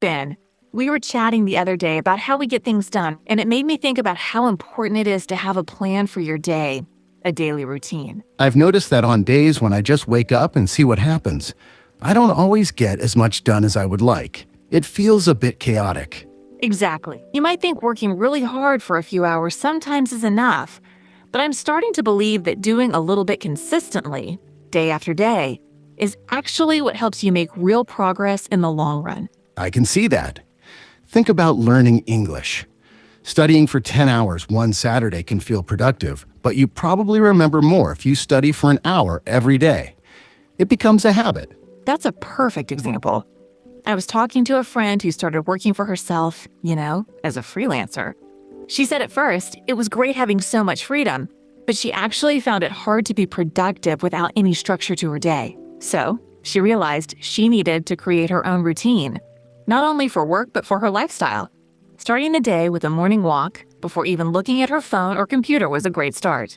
Ben. We were chatting the other day about how we get things done, and it made me think about how important it is to have a plan for your day, a daily routine. I've noticed that on days when I just wake up and see what happens, I don't always get as much done as I would like. It feels a bit chaotic. Exactly. You might think working really hard for a few hours sometimes is enough, but I'm starting to believe that doing a little bit consistently, day after day, is actually what helps you make real progress in the long run. I can see that. Think about learning English. Studying for 10 hours one Saturday can feel productive, but you probably remember more if you study for an hour every day. It becomes a habit. That's a perfect example. I was talking to a friend who started working for herself, as a freelancer. She said at first it was great having so much freedom, but she actually found it hard to be productive without any structure to her day. So she realized she needed to create her own routine, not only for work but for her lifestyle. Starting the day with a morning walk before even looking at her phone or computer was a great start.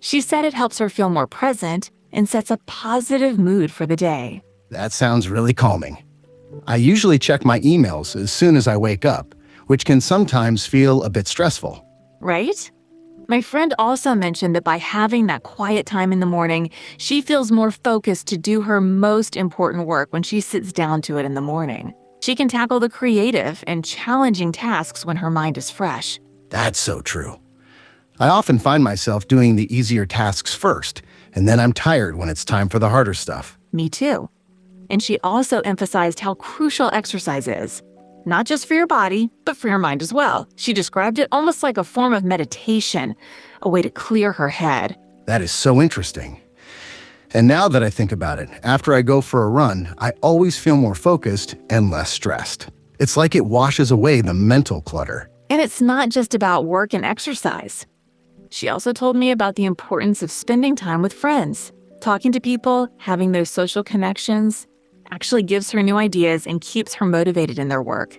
She said it helps her feel more present and sets a positive mood for the day. That sounds really calming. I usually check my emails as soon as I wake up, which can sometimes feel a bit stressful. Right? My friend also mentioned that by having that quiet time in the morning, she feels more focused to do her most important work when she sits down to it in the morning. She can tackle the creative and challenging tasks when her mind is fresh. That's so true. I often find myself doing the easier tasks first, and then I'm tired when it's time for the harder stuff. Me too. And she also emphasized how crucial exercise is, not just for your body, but for your mind as well. She described it almost like a form of meditation, a way to clear her head. That is so interesting. And now that I think about it, after I go for a run, I always feel more focused and less stressed. It's like it washes away the mental clutter. And it's not just about work and exercise. She also told me about the importance of spending time with friends. Talking to people, having those social connections, actually gives her new ideas and keeps her motivated in their work.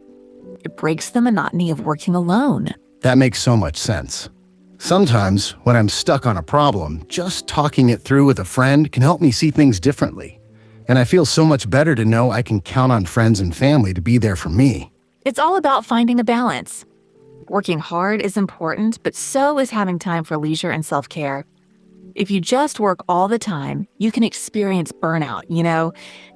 It breaks the monotony of working alone. That makes so much sense. Sometimes, when I'm stuck on a problem, just talking it through with a friend can help me see things differently. And I feel so much better to know I can count on friends and family to be there for me. It's all about finding a balance. Working hard is important, but so is having time for leisure and self-care. If you just work all the time, you can experience burnout,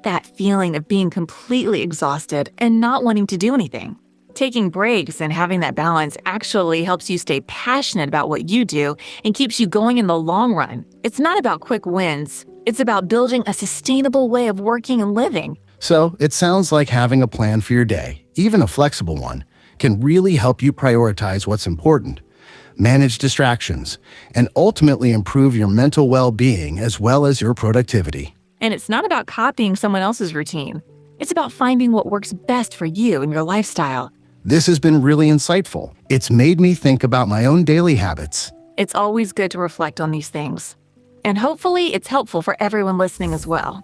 that feeling of being completely exhausted and not wanting to do anything. Taking breaks and having that balance actually helps you stay passionate about what you do and keeps you going in the long run. It's not about quick wins. It's about building a sustainable way of working and living. So, it sounds like having a plan for your day, even a flexible one, can really help you prioritize what's important, manage distractions, and ultimately improve your mental well-being as well as your productivity. And it's not about copying someone else's routine. It's about finding what works best for you and your lifestyle. This has been really insightful. It's made me think about my own daily habits. It's always good to reflect on these things. And hopefully it's helpful for everyone listening as well.